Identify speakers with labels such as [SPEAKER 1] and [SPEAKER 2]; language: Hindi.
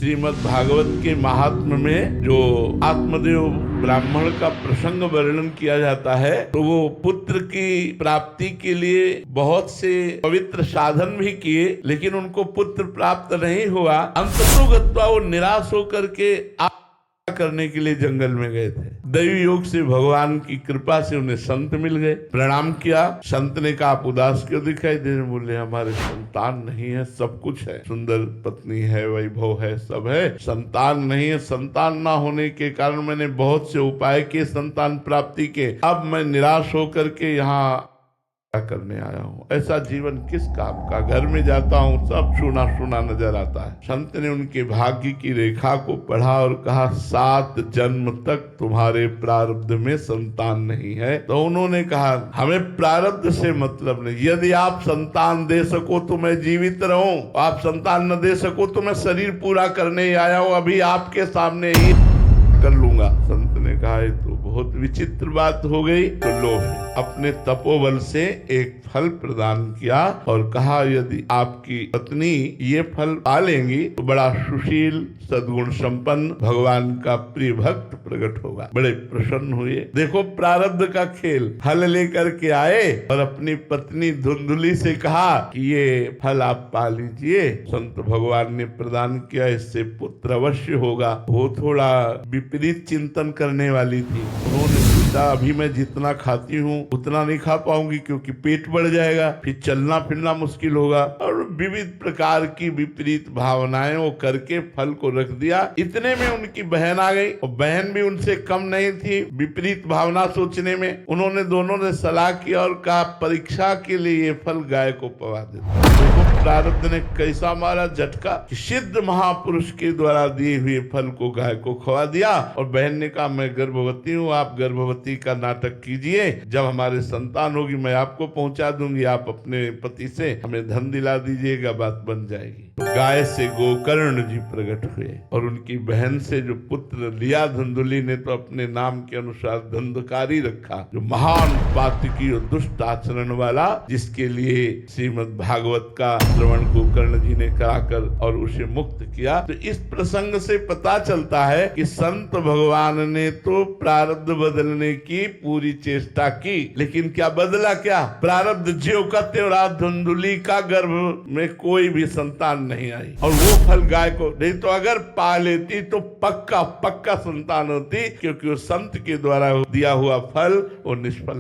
[SPEAKER 1] श्रीमद् भागवत के महात्म्य में जो आत्मदेव ब्राह्मण का प्रसंग वर्णन किया जाता है, तो वो पुत्र की प्राप्ति के लिए बहुत से पवित्र साधन भी किए, लेकिन उनको पुत्र प्राप्त नहीं हुआ। अंततो गत्वा वो निराश होकर के करने के लिए जंगल में गए थे। दैवी योग से भगवान की कृपा से उन्हें संत मिल गए। प्रणाम किया। संत ने कहा आप उदास क्यों दिखाई दे रहे? बोले हमारे संतान नहीं है, सब कुछ है, सुंदर पत्नी है, वैभव है, सब है, संतान नहीं है। संतान ना होने के कारण मैंने बहुत से उपाय किए संतान प्राप्ति के, अब मैं निराश होकर के यहाँ करने आया हूँ। ऐसा जीवन किस काम का? घर में जाता हूँ सब सूना सूना नजर आता है। संत ने उनके भाग्य की रेखा को पढ़ा और कहा 7 जन्म तक तुम्हारे प्रारब्ध में संतान नहीं है। तो उन्होंने कहा हमें प्रारब्ध से मतलब नहीं, यदि आप संतान दे सको तो मैं जीवित रहूं, आप संतान न दे सको तो मैं शरीर पूरा करने आया हूँ, अभी आपके सामने ही कर लूंगा। संत ने कहा तो बहुत विचित्र बात हो गई। तो लो अपने तपोबल से एक फल प्रदान किया और कहा यदि आपकी पत्नी ये फल पा लेंगी तो बड़ा सुशील सद्गुण संपन्न भगवान का प्रिय भक्त प्रकट होगा। बड़े प्रसन्न हुए। देखो प्रारब्ध का खेल। फल लेकर के आए और अपनी पत्नी धुंधुली से कहा कि ये फल आप पा लीजिए, संत भगवान ने प्रदान किया, इससे पुत्र अवश्य होगा। वो थोड़ा विपरीत चिंतन करने वाली थी। उन्होंने सोचा अभी मैं जितना खाती हूँ उतना नहीं खा पाऊंगी क्योंकि पेट बढ़ जाएगा, फिर चलना फिरना मुश्किल होगा, और विविध प्रकार की विपरीत भावनाएं वो करके फल को रख दिया। इतने में उनकी बहन आ गई और बहन भी उनसे कम नहीं थी विपरीत भावना सोचने में। उन्होंने दोनों ने सलाह किया और कहा परीक्षा के लिए ये फल गाय को पवा देते। प्रारब्ध ने कैसा मारा झटका कि सिद्ध महापुरुष के द्वारा दिए हुए फल को गाय को खवा दिया। और बहन ने कहा मैं गर्भवती हूँ, आप गर्भवती का नाटक कीजिए, जब हमारे संतान होगी मैं आपको पहुंचा दूंगी, आप अपने पति से हमें धन दिला दीजिएगा, बात बन जाएगी। तो गाय से गोकर्ण जी प्रकट हुए और उनकी बहन से जो पुत्र लिया धुंधुली ने तो अपने नाम के अनुसार धंधकारी रखा, जो महान पातकी और दुष्ट आचरण वाला, जिसके लिए श्रीमद् भागवत का श्रवण गोकर्ण जी ने कराकर और उसे मुक्त किया। तो इस प्रसंग से पता चलता है कि संत भगवान ने तो प्रारब्ध बदलने की पूरी चेष्टा की, लेकिन क्या बदला? क्या प्रारब्ध ज्यों का त्यों रहा। धुंधुली का गर्भ में कोई भी संतान नहीं आई और वो फल गाय को, नहीं तो अगर पा लेती तो पक्का संतान होती, क्योंकि वो संत के द्वारा दिया हुआ फल वो निष्फल